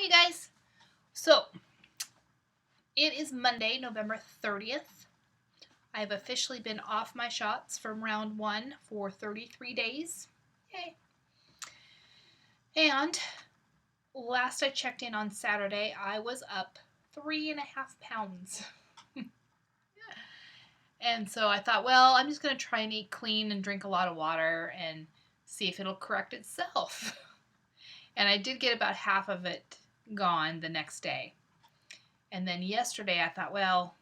you guys. So, it is Monday, November 30th. I have officially been off my shots from round one for 33 days. Yay. And last I checked in on Saturday, I was up 3.5 pounds. And so I thought, well, I'm just going to try and eat clean and drink a lot of water and see if it'll correct itself. And I did get about half of it gone the next day. And then yesterday I thought, well,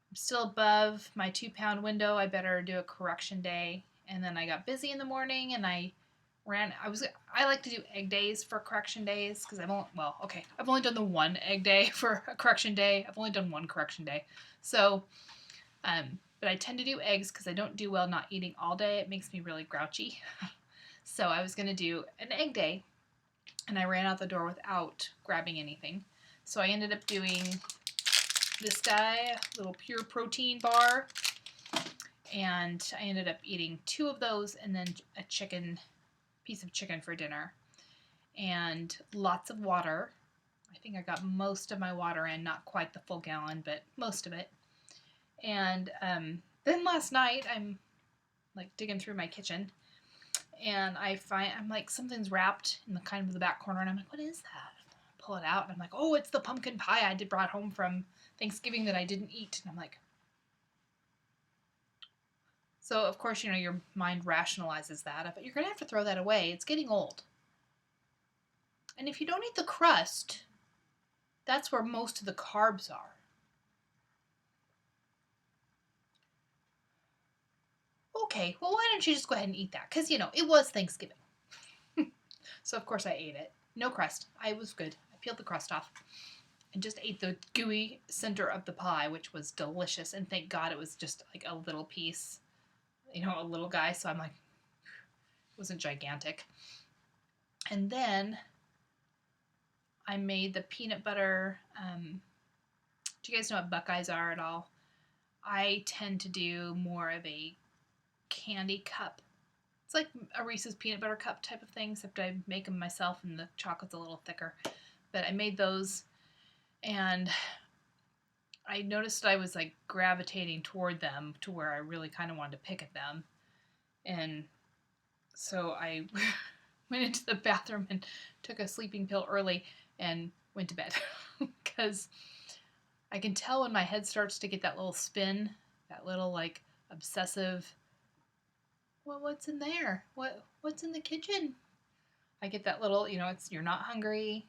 I'm still above my 2 pound window. I better do a correction day. And then I got busy in the morning and I like to do egg days for correction days because I've only done the one egg day for a correction day. I've only done one correction day. So, but I tend to do eggs because I don't do well not eating all day. It makes me really grouchy. So I was going to do an egg day and I ran out the door without grabbing anything. So I ended up doing this guy, little pure protein bar, and I ended up eating 2 of those and then a piece of chicken for dinner, and lots of water. I think I got most of my water in, not quite the full gallon, but most of it. And then last night, I'm like digging through my kitchen, and I'm like, something's wrapped in the kind of the back corner, and I'm like, what is that? Pull it out, and I'm like, oh, it's the pumpkin pie I brought home from Thanksgiving that I didn't eat. And I'm like, so of course, your mind rationalizes that, but you're going to have to throw that away. It's getting old. And if you don't eat the crust, that's where most of the carbs are. Okay, well, why don't you just go ahead and eat that? Because, it was Thanksgiving. So, of course, I ate it. No crust. I was good. I peeled the crust off and just ate the gooey center of the pie, which was delicious. And thank God it was just like a little piece, a little guy. So I'm like, it wasn't gigantic. And then I made the peanut butter. Do you guys know what Buckeyes are at all? I tend to do more of a candy cup. It's like a Reese's peanut butter cup type of thing, except I make them myself and the chocolate's a little thicker. But I made those, and I noticed I was like gravitating toward them to where I really kind of wanted to pick at them. And so I went into the bathroom and took a sleeping pill early and went to bed. Because I can tell when my head starts to get that little spin, that little like obsessive, well, what's in there? What's in the kitchen? I get that little, you're not hungry.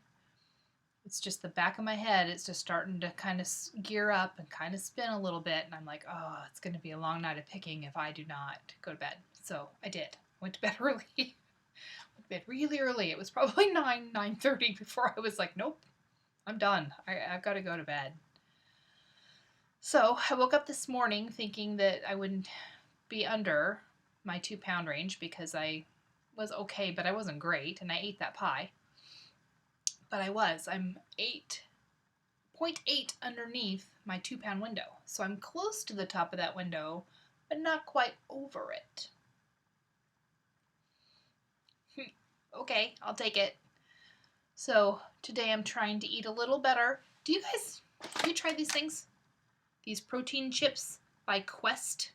It's just the back of my head. It's just starting to kind of gear up and kind of spin a little bit. And I'm like, oh, it's going to be a long night of picking if I do not go to bed. So I did. Went to bed early. Went to bed really early. It was probably 9:30 before I was like, nope, I'm done. I've got to go to bed. So I woke up this morning thinking that I wouldn't be under my 2 pound range because I was okay, but I wasn't great, and I ate that pie. But I'm 8.8 underneath my 2 pound window. So I'm close to the top of that window, but not quite over it. Okay, I'll take it. So today I'm trying to eat a little better. Have you tried these things? These protein chips by Quest.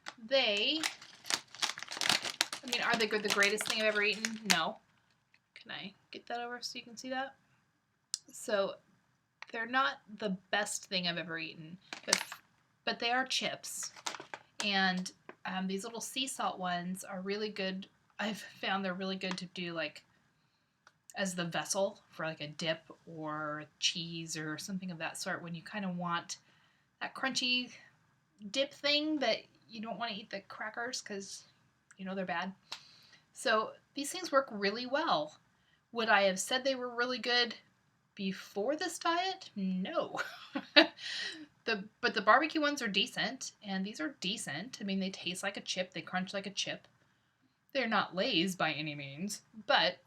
Are they the greatest thing I've ever eaten? No. Can I get that over so you can see that? So they're not the best thing I've ever eaten, but they are chips. And these little sea salt ones are really good. I've found they're really good to do like as the vessel for like a dip or cheese or something of that sort when you kind of want that crunchy dip thing, but you don't want to eat the crackers because they're bad. So these things work really well. Would I have said they were really good before this diet? No. But the barbecue ones are decent, and these are decent. They taste like a chip. They crunch like a chip. They're not Lay's by any means, but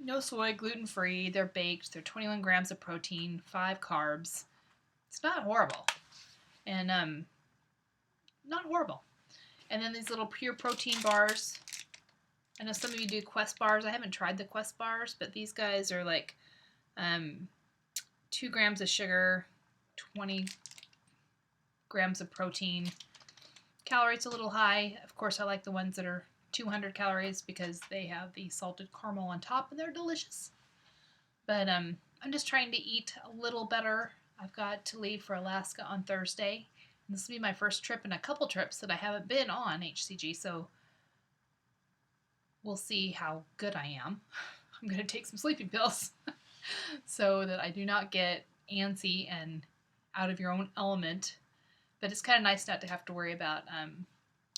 no soy, gluten-free. They're baked. They're 21 grams of protein, 5 carbs. It's not horrible. And not horrible. And then these little pure protein bars. I know some of you do Quest bars. I haven't tried the Quest bars, but these guys are like 2 grams of sugar, 20 grams of protein. Calories a little high. Of course, I like the ones that are 200 calories because they have the salted caramel on top and they're delicious. But I'm just trying to eat a little better. I've got to leave for Alaska on Thursday. And this will be my first trip in a couple trips that I haven't been on HCG, so we'll see how good I am. I'm going to take some sleeping pills so that I do not get antsy and out of your own element. But it's kind of nice not to have to worry about,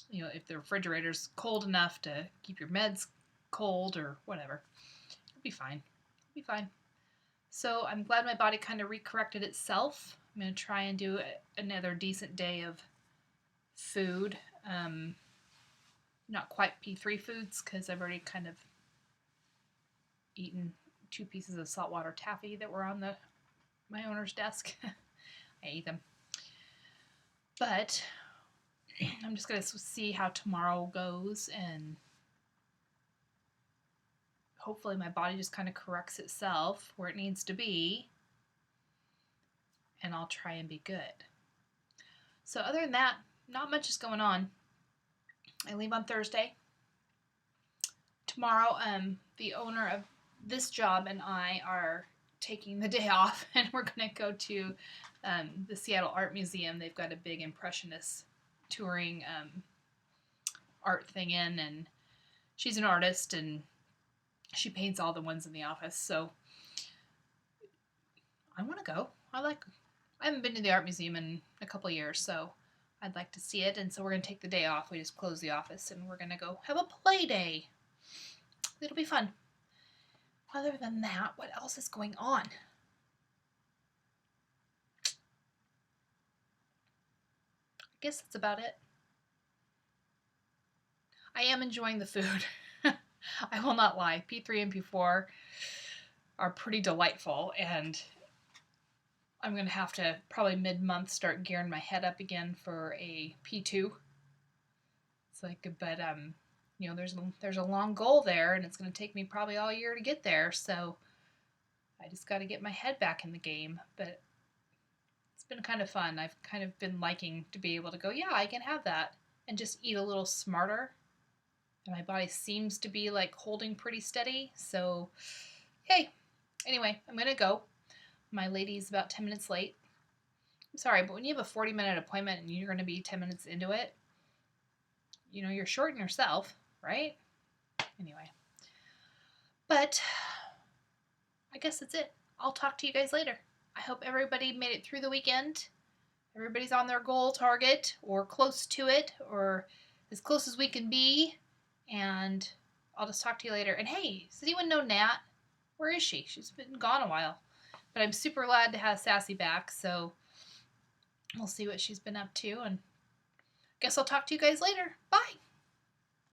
if the refrigerator's cold enough to keep your meds cold or whatever. It'll be fine. It'll be fine. So I'm glad my body kind of recorrected itself. I'm going to try and do another decent day of food. Not quite P3 foods because I've already kind of eaten 2 pieces of saltwater taffy that were on my owner's desk. I ate them. But I'm just going to see how tomorrow goes, and hopefully my body just kind of corrects itself where it needs to be, and I'll try and be good. So other than that, not much is going on. I leave on Thursday. Tomorrow, the owner of this job and I are taking the day off, and we're going to go to the Seattle Art Museum. They've got a big Impressionist touring art thing in, and she's an artist, and she paints all the ones in the office, so I want to go. I haven't been to the art museum in a couple of years, so I'd like to see it, and so we're going to take the day off. We just close the office, and we're going to go have a play day. It'll be fun. Other than that, what else is going on? I guess that's about it. I am enjoying the food. I will not lie. P3 and P4 are pretty delightful, and I'm going to have to probably mid-month start gearing my head up again for a P2. It's like, but there's a long goal there, and it's going to take me probably all year to get there, so I just got to get my head back in the game. But it's been kind of fun. I've kind of been liking to be able to go, yeah, I can have that, and just eat a little smarter. And my body seems to be like holding pretty steady, so yay. Anyway, I'm going to go. My lady's about 10 minutes late. I'm sorry, but when you have a 40-minute appointment and you're going to be 10 minutes into it, you're shorting yourself, right? Anyway. But I guess that's it. I'll talk to you guys later. I hope everybody made it through the weekend. Everybody's on their goal target or close to it or as close as we can be. And I'll just talk to you later. And hey, does anyone know Nat? Where is she? She's been gone a while. But I'm super glad to have Sassy back, so we'll see what she's been up to. And I guess I'll talk to you guys later. Bye!